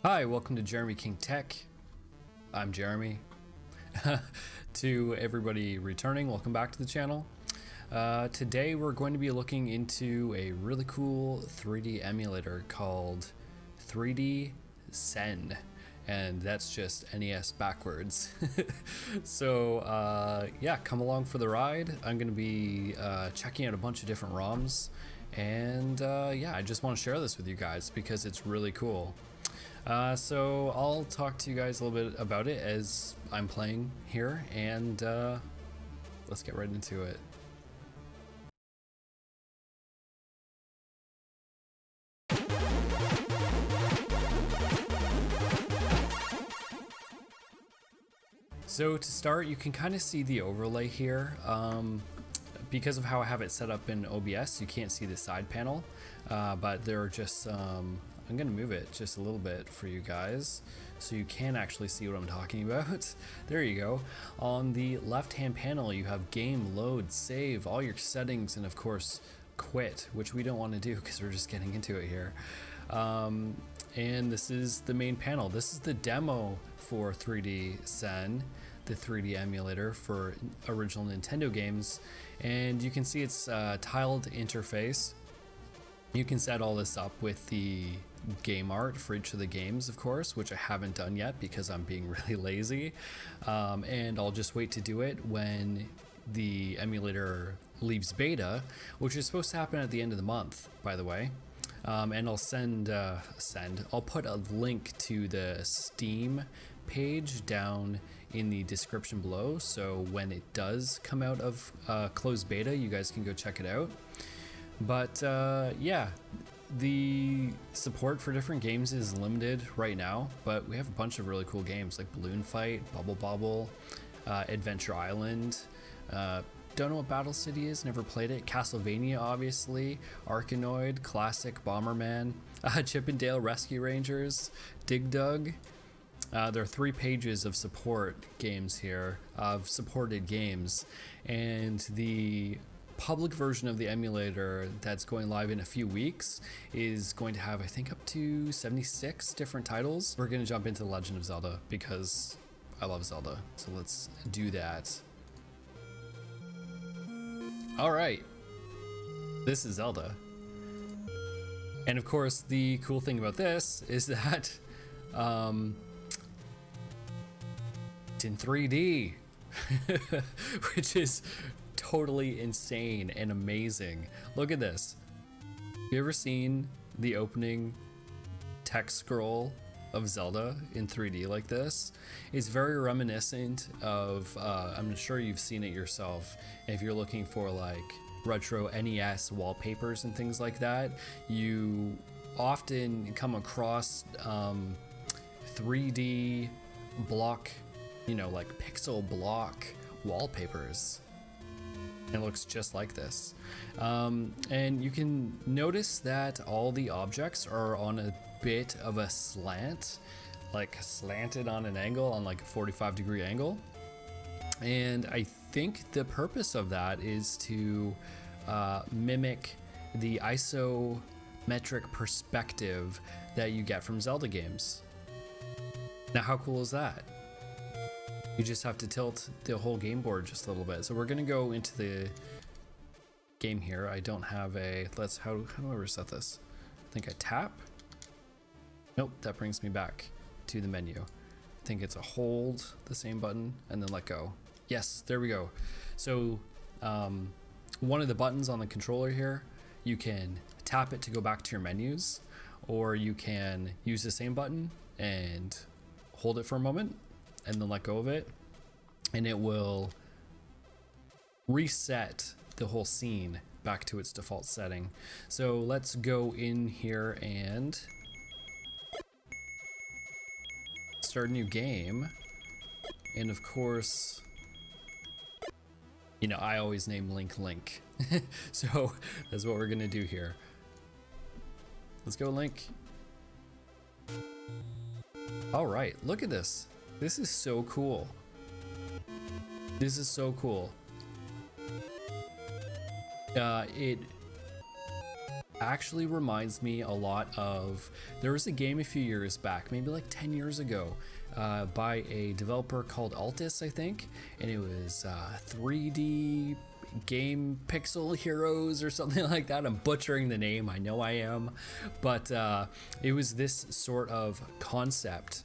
Hi, welcome to Jeremy King Tech. I'm Jeremy. To everybody returning, welcome back to the channel. Today we're going to be looking into a really cool 3D emulator called 3D Zen, and that's just NES backwards. So yeah, come along for the ride. I'm going to be checking out a bunch of different ROMs, and yeah, I just want to share this with you guys because it's really cool. So I'll talk to you guys a little bit about it as I'm playing here, and let's get right into it. So to start, you can kind of see the overlay here. Because of how I have it set up in OBS, you can't see the side panel, but there are just I'm gonna move it just a little bit for you guys so you can actually see what I'm talking about. There you go. On the left hand panel you have game, load, save, all your settings, and of course quit, which we don't want to do because we're just getting into it here. And this is the main panel. This is the demo for 3D Zen, the 3D emulator for original Nintendo games, and you can see it's a tiled interface. You can set all this up with the game art for each of the games, of course, which I haven't done yet because I'm being really lazy, and I'll just wait to do it when the emulator leaves beta, which is supposed to happen at the end of the month, by the way. And I'll I'll put a link to the Steam page down in the description below, so when it does come out of closed beta, you guys can go check it out. But yeah, the support for different games is limited right now, but we have a bunch of really cool games like Balloon Fight, Bubble Bobble, Adventure Island. Don't know what Battle City is, never played it. Castlevania, obviously, Arkanoid, Classic Bomberman, Chip and Dale Rescue Rangers, Dig Dug. There are 3 pages of support games here, of supported games, and the public version of the emulator that's going live in a few weeks is going to have, I think, up to 76 different titles. We're going to jump into The Legend of Zelda because I love Zelda, so let's do that. All right, this is Zelda. And of course, the cool thing about this is that it's in 3D, which is totally insane and amazing. Look at this. Have you ever seen the opening text scroll of Zelda in 3D like this? It's very reminiscent of, I'm sure you've seen it yourself. If you're looking for like retro NES wallpapers and things like that, you often come across 3D block, you know, like pixel block wallpapers. It looks just like this. And you can notice that all the objects are on a bit of a slant, like slanted on an angle, on like a 45-degree angle. And I think the purpose of that is to mimic the isometric perspective that you get from Zelda games. Now, how cool is that? You just have to tilt the whole game board just a little bit. So we're gonna go into the game here. I don't have a, how do I reset this? I think I tap. Nope, that brings me back to the menu. I think it's a hold, the same button, and then let go. Yes, there we go. So one of the buttons on the controller here, you can tap it to go back to your menus, or you can use the same button and hold it for a moment and then let go of it, and it will reset the whole scene back to its default setting. So let's go in here and start a new game. And of course, you know, I always name Link. So that's what we're gonna do here. Let's go, Link. All right, look at this. This is so cool. This is so cool. It actually reminds me a lot of, there was a game a few years back, maybe like 10 years ago, by a developer called Altus, I think, and it was 3D game pixel heroes or something like that. I'm butchering the name, I know I am, but it was this sort of concept.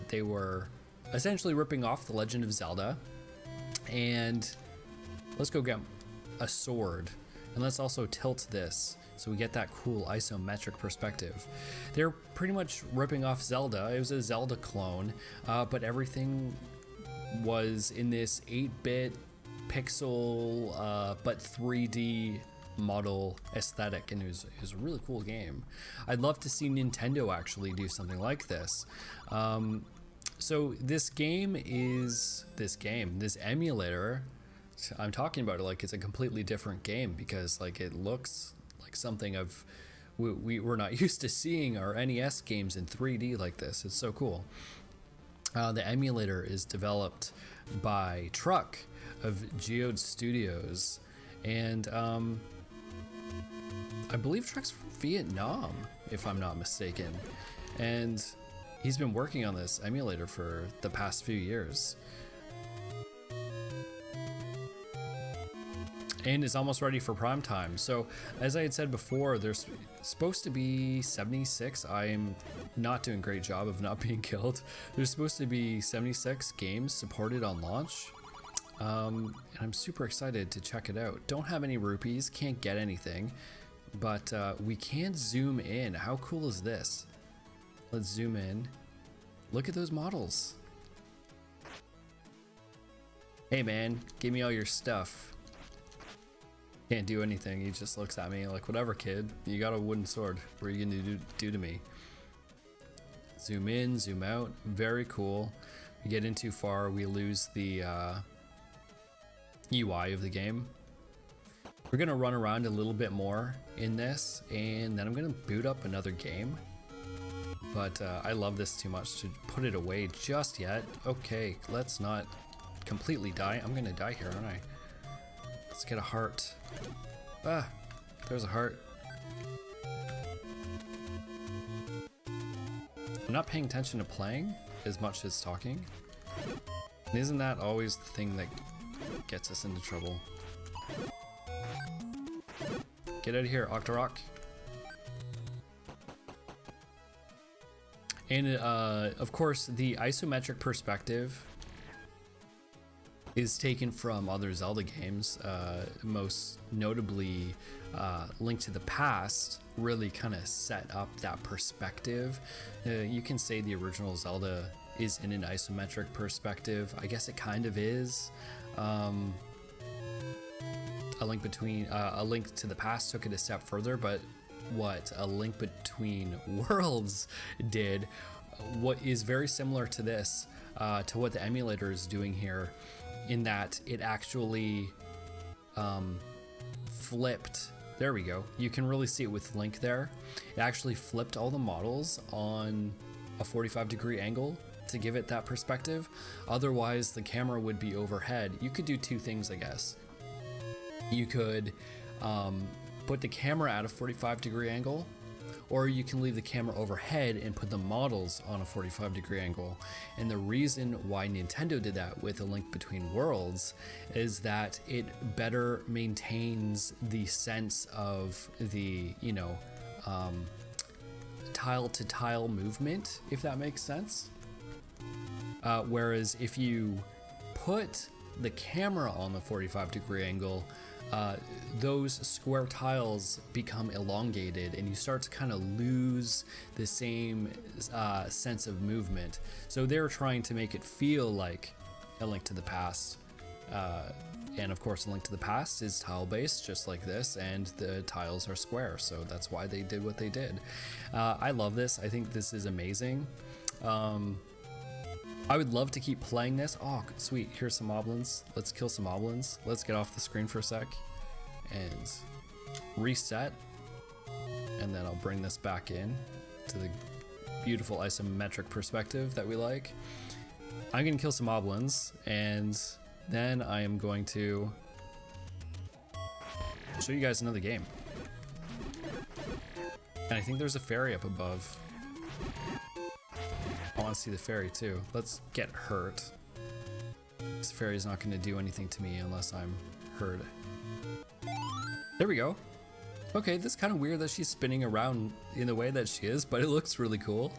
They were essentially ripping off The Legend of Zelda, and let's go get a sword, and let's also tilt this so we get that cool isometric perspective. They're pretty much ripping off Zelda. It was a Zelda clone, but everything was in this 8-bit pixel but 3D model aesthetic, and it was a really cool game. I'd love to see Nintendo actually do something like this. So this emulator, I'm talking about it like it's a completely different game, because like it looks like something of we're not used to seeing our NES games in 3D like this. It's so cool. The emulator is developed by Truck of Geode Studios, and I believe Truck's from Vietnam, if I'm not mistaken, and he's been working on this emulator for the past few years, and is almost ready for prime time. So as I had said before, there's supposed to be 76. I'm not doing a great job of not being killed. There's supposed to be 76 games supported on launch, and I'm super excited to check it out. Don't have any rupees, can't get anything, but we can zoom in. How cool is this? Let's zoom in. Look at those models. Hey man, give me all your stuff. Can't do anything. He just looks at me like, whatever kid, you got a wooden sword, what are you gonna do to me? Zoom in, zoom out, very cool. We get in too far, we lose the UI of the game. We're gonna run around a little bit more in this, and then I'm gonna boot up another game. But I love this too much to put it away just yet. Okay, let's not completely die. I'm gonna die here, aren't I? Let's get a heart. Ah, there's a heart. I'm not paying attention to playing as much as talking. And isn't that always the thing that gets us into trouble? Get out of here, Octorok. And of course, the isometric perspective is taken from other Zelda games, most notably Link to the Past really kind of set up that perspective. You can say the original Zelda is in an isometric perspective. I guess it kind of is. A Link to the Past took it a step further, but what A Link Between Worlds did, what is very similar to this, to what the emulator is doing here, in that it actually flipped. There we go. You can really see it with Link there. It actually flipped all the models on a 45-degree angle to give it that perspective. Otherwise, the camera would be overhead. You could do two things, I guess. You could put the camera at a 45-degree angle, or you can leave the camera overhead and put the models on a 45-degree angle. And the reason why Nintendo did that with A Link Between Worlds is that it better maintains the sense of the, you know, tile to tile movement, if that makes sense. Whereas if you put the camera on the 45-degree angle, those square tiles become elongated and you start to kind of lose the same sense of movement. So they're trying to make it feel like A Link to the Past. And of course, A Link to the Past is tile based just like this, and the tiles are square, so that's why they did what they did. I love this. I think this is amazing. I would love to keep playing this. Oh, sweet. Here's some moblins. Let's kill some moblins. Let's get off the screen for a sec and reset. And then I'll bring this back in to the beautiful isometric perspective that we like. I'm going to kill some moblins, and then I am going to show you guys another game. And I think there's a fairy up above. I want to see the fairy too. Let's get hurt. This fairy's not going to do anything to me unless I'm hurt. There we go. Okay, this is kind of weird that she's spinning around in the way that she is, but it looks really cool.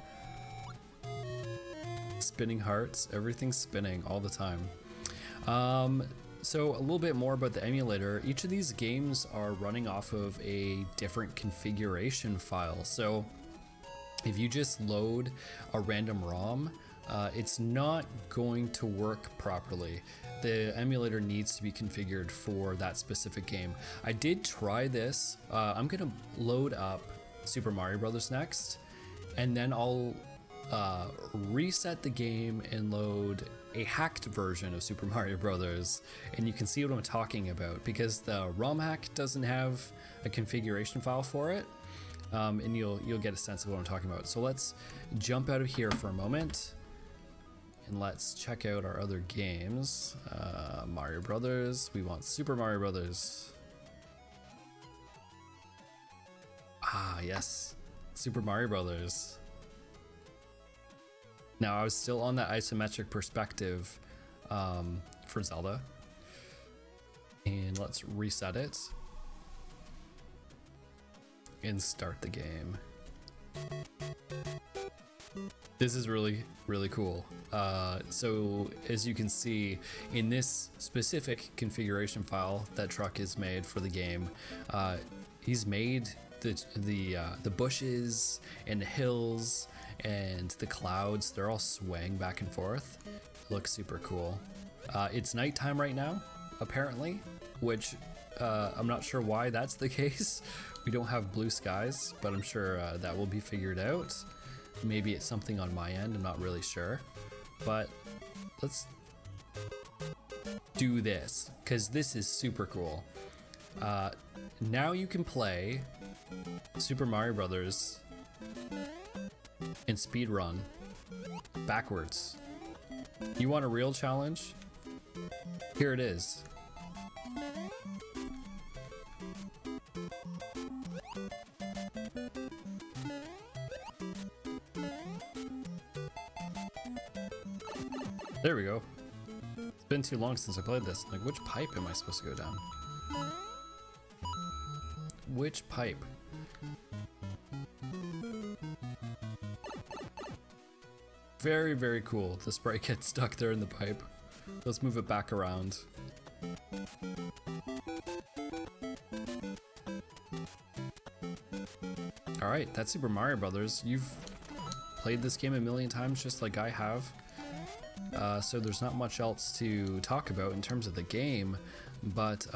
Spinning hearts, everything's spinning all the time. So a little bit more about the emulator. Each of these games are running off of a different configuration file. So if you just load a random ROM, it's not going to work properly. The emulator needs to be configured for that specific game. I did try this. I'm gonna load up Super Mario Brothers next, and then I'll reset the game and load a hacked version of Super Mario Brothers, and you can see what I'm talking about, because the ROM hack doesn't have a configuration file for it, and you'll get a sense of what I'm talking about. So let's jump out of here for a moment and let's check out our other games. Mario Brothers, we want Super Mario Brothers. Ah, yes, Super Mario Brothers. Now, I was still on that isometric perspective for Zelda. And let's reset it and start the game. This is really, really cool. So as you can see in this specific configuration file that Truck has made for the game, he's made the bushes and the hills and the clouds, they're all swaying back and forth. Looks super cool. It's nighttime right now, apparently, which I'm not sure why that's the case. We don't have blue skies, but I'm sure that will be figured out. Maybe it's something on my end, I'm not really sure. But let's do this, because this is super cool. Now you can play Super Mario Brothers and speedrun backwards. You want a real challenge? Here it is. There we go. It's been too long since I played this. Like, which pipe am I supposed to go down? Which pipe? Very, very cool. The sprite gets stuck there in the pipe. Let's move it back around. Alright, that's Super Mario Brothers. You've played this game a million times just like I have. So there's not much else to talk about in terms of the game, but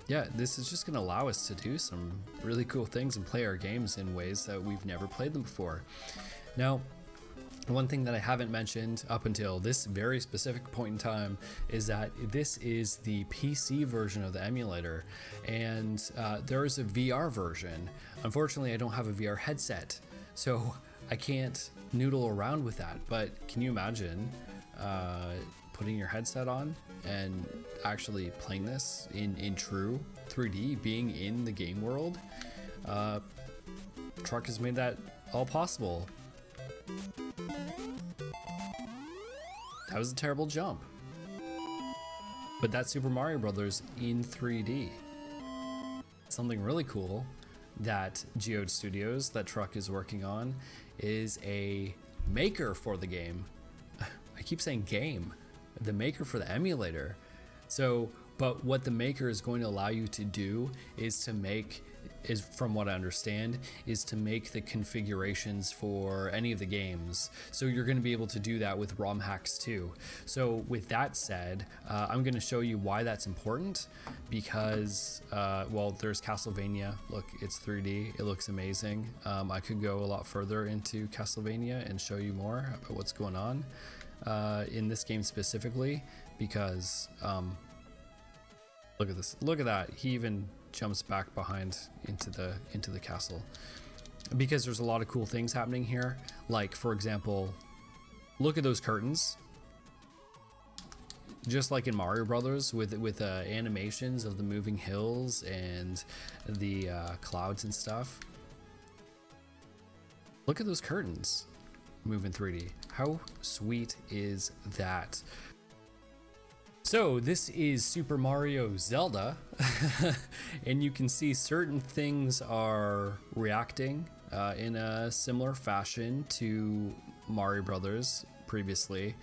yeah, this is just going to allow us to do some really cool things and play our games in ways that we've never played them before. Now, one thing that I haven't mentioned up until this very specific point in time is that this is the PC version of the emulator, and there is a VR version. Unfortunately, I don't have a VR headset, so I can't noodle around with that, but can you imagine putting your headset on and actually playing this in true 3D, being in the game world? Truck has made that all possible. That was a terrible jump. But that's Super Mario Brothers in 3D. Something really cool that Geode Studios, that Truck is working on, is a maker for the game. I keep saying game. The maker for the emulator. So, but what the maker is going to allow you to do is to make, is from what I understand, is to make the configurations for any of the games. So you're going to be able to do that with ROM hacks too. So with that said, I'm going to show you why that's important, because well, there's Castlevania. Look, it's 3D. It looks amazing. I could go a lot further into Castlevania and show you more about what's going on in this game specifically, because look at this. Look at that. He even jumps back behind into the castle, because there's a lot of cool things happening here. Like, for example, look at those curtains. Just like in Mario Brothers, with animations of the moving hills and the clouds and stuff. Look at those curtains move in 3D. How sweet is that? So this is Super Mario Zelda, and you can see certain things are reacting in a similar fashion to Mario Brothers previously,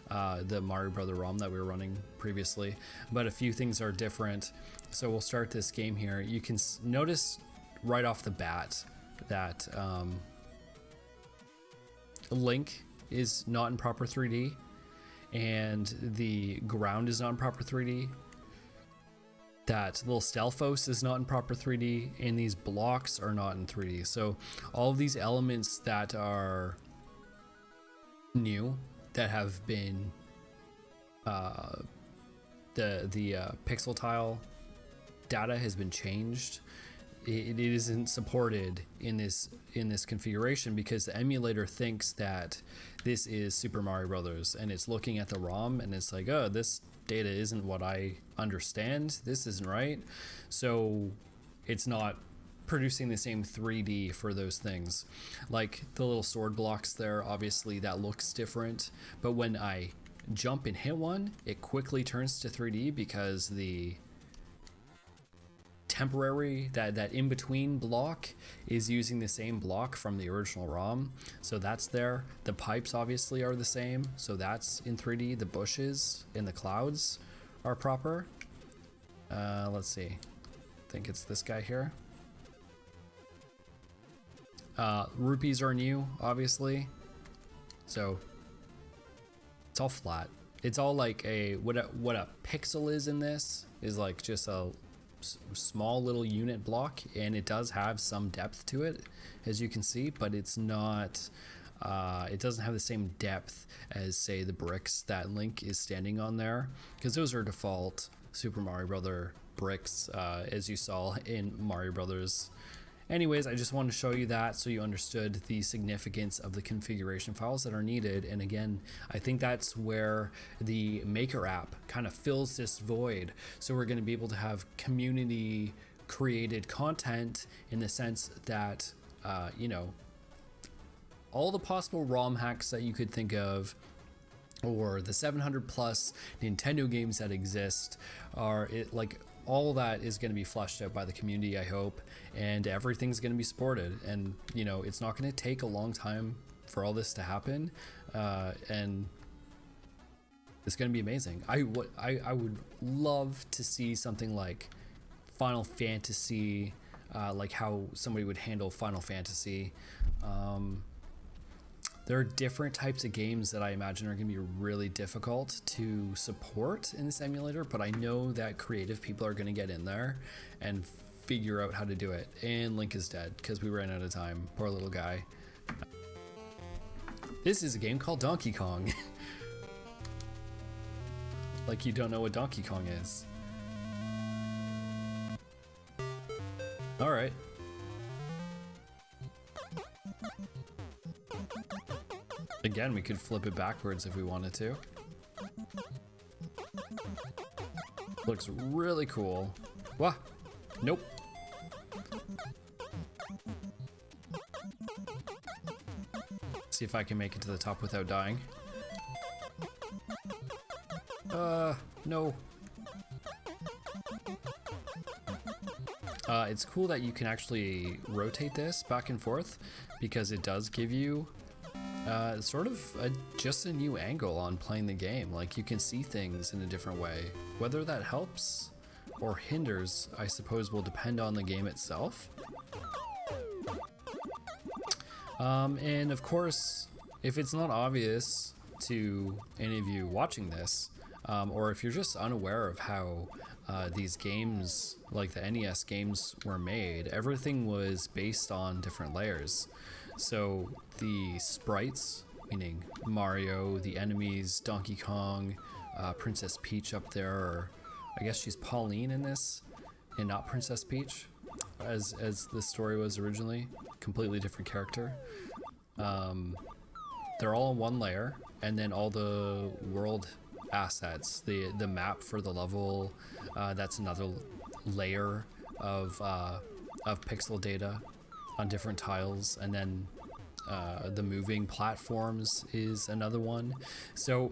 the Mario Brother ROM that we were running previously, but a few things are different. So we'll start this game here. You can notice right off the bat that Link is not in proper 3D, and the ground is not in proper 3D. That little Stelphos is not in proper 3D, and these blocks are not in 3D. So all of these elements that are new, that have been the pixel tile data has been changed. It isn't supported in this configuration because the emulator thinks that this is Super Mario Brothers, and it's looking at the ROM and it's like, oh, this data isn't what I understand. This isn't right. So it's not producing the same 3D for those things. Like the little sword blocks there, obviously that looks different, but when I jump and hit one, it quickly turns to 3D because the temporary, that in-between block is using the same block from the original ROM, so that's there. The pipes obviously are the same, so that's in 3D. The bushes and the clouds are proper. Let's see, I think it's this guy here. Rupees are new, obviously, so it's all flat. It's all like what a pixel is in this is like just a small little unit block, and it does have some depth to it, as you can see, but it's not it doesn't have the same depth as, say, the bricks that Link is standing on there, because those are default Super Mario Brother bricks, as you saw in Mario Brothers. Anyways, I just wanted to show you that so you understood the significance of the configuration files that are needed. And again, I think that's where the Maker app kind of fills this void. So we're going to be able to have community created content in the sense that, you know, all the possible ROM hacks that you could think of, or the 700 plus Nintendo games that exist, are like all that is going to be fleshed out by the community, I hope, and everything's going to be supported. And you know, it's not going to take a long time for all this to happen, and it's going to be amazing. I would love to see something like Final Fantasy, like how somebody would handle Final Fantasy. There are different types of games that I imagine are going to be really difficult to support in this emulator, but I know that creative people are going to get in there and figure out how to do it. And Link is dead because we ran out of time. Poor little guy. This is a game called Donkey Kong. Like you don't know what Donkey Kong is. All right. Again, we could flip it backwards if we wanted to. Looks really cool. Wah! Nope. See if I can make it to the top without dying. No. It's cool that you can actually rotate this back and forth because it does give you sort of just a new angle on playing the game. Like you can see things in a different way. Whether that helps or hinders, I suppose, will depend on the game itself. And of course, if it's not obvious to any of you watching this, or if you're just unaware of how these games, like the NES games, were made, everything was based on different layers. So the sprites, meaning Mario, the enemies, Donkey Kong, Princess Peach up there, or I guess she's Pauline in this, and not Princess Peach, as the story was originally. Completely different character. They're all in one layer, and then all the world assets, the map for the level, that's another layer of pixel data on different tiles, and then The moving platforms is another one. So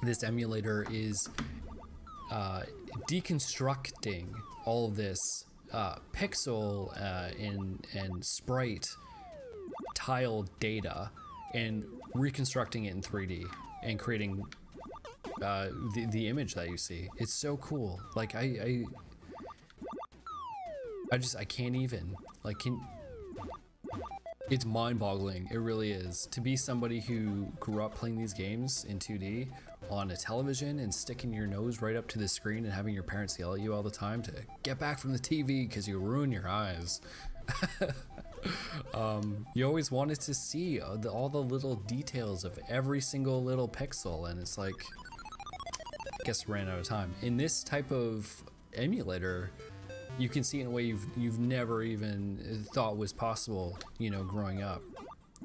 this emulator is deconstructing all of this pixel and sprite tile data and reconstructing it in 3D and creating the image that you see. It's so cool. Like I can't even, like, it's mind-boggling. It really is. To be somebody who grew up playing these games in 2D on a television and sticking your nose right up to the screen and having your parents yell at you all the time to get back from the TV because you ruin your eyes. You always wanted to see all the little details of every single little pixel, and it's like, I guess ran out of time. In this type of emulator, you can see in a way you've never even thought was possible, you know, growing up,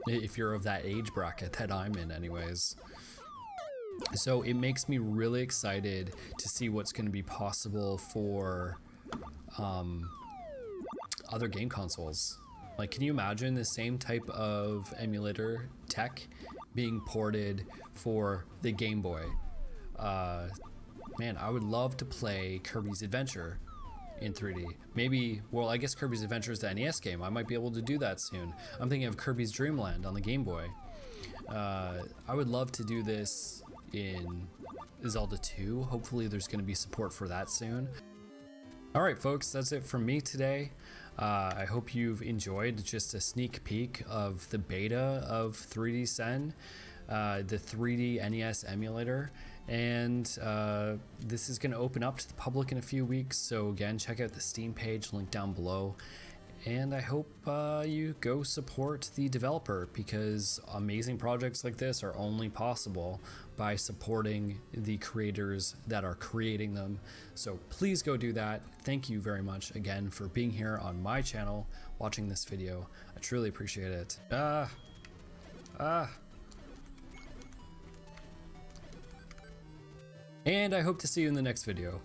if you're of that age bracket that I'm in anyways. So it makes me really excited to see what's going to be possible for other game consoles. Like, can you imagine the same type of emulator tech being ported for the Game Boy? Man, I would love to play Kirby's Adventure in 3D. Maybe, well, I guess Kirby's Adventure is the NES game. I might be able to do that soon. I'm thinking of Kirby's Dream Land on the Game Boy. I would love to do this in Zelda 2. Hopefully there's going to be support for that soon. Alright folks, that's it from me today. I hope you've enjoyed just a sneak peek of the beta of 3D Sen, the 3D NES emulator, and this is going to open up to the public in a few weeks, so again, check out the Steam page, link down below, and I hope you go support the developer, because amazing projects like this are only possible by supporting the creators that are creating them. So please go do that. Thank you very much again for being here on my channel, watching this video. I truly appreciate it. And I hope to see you in the next video.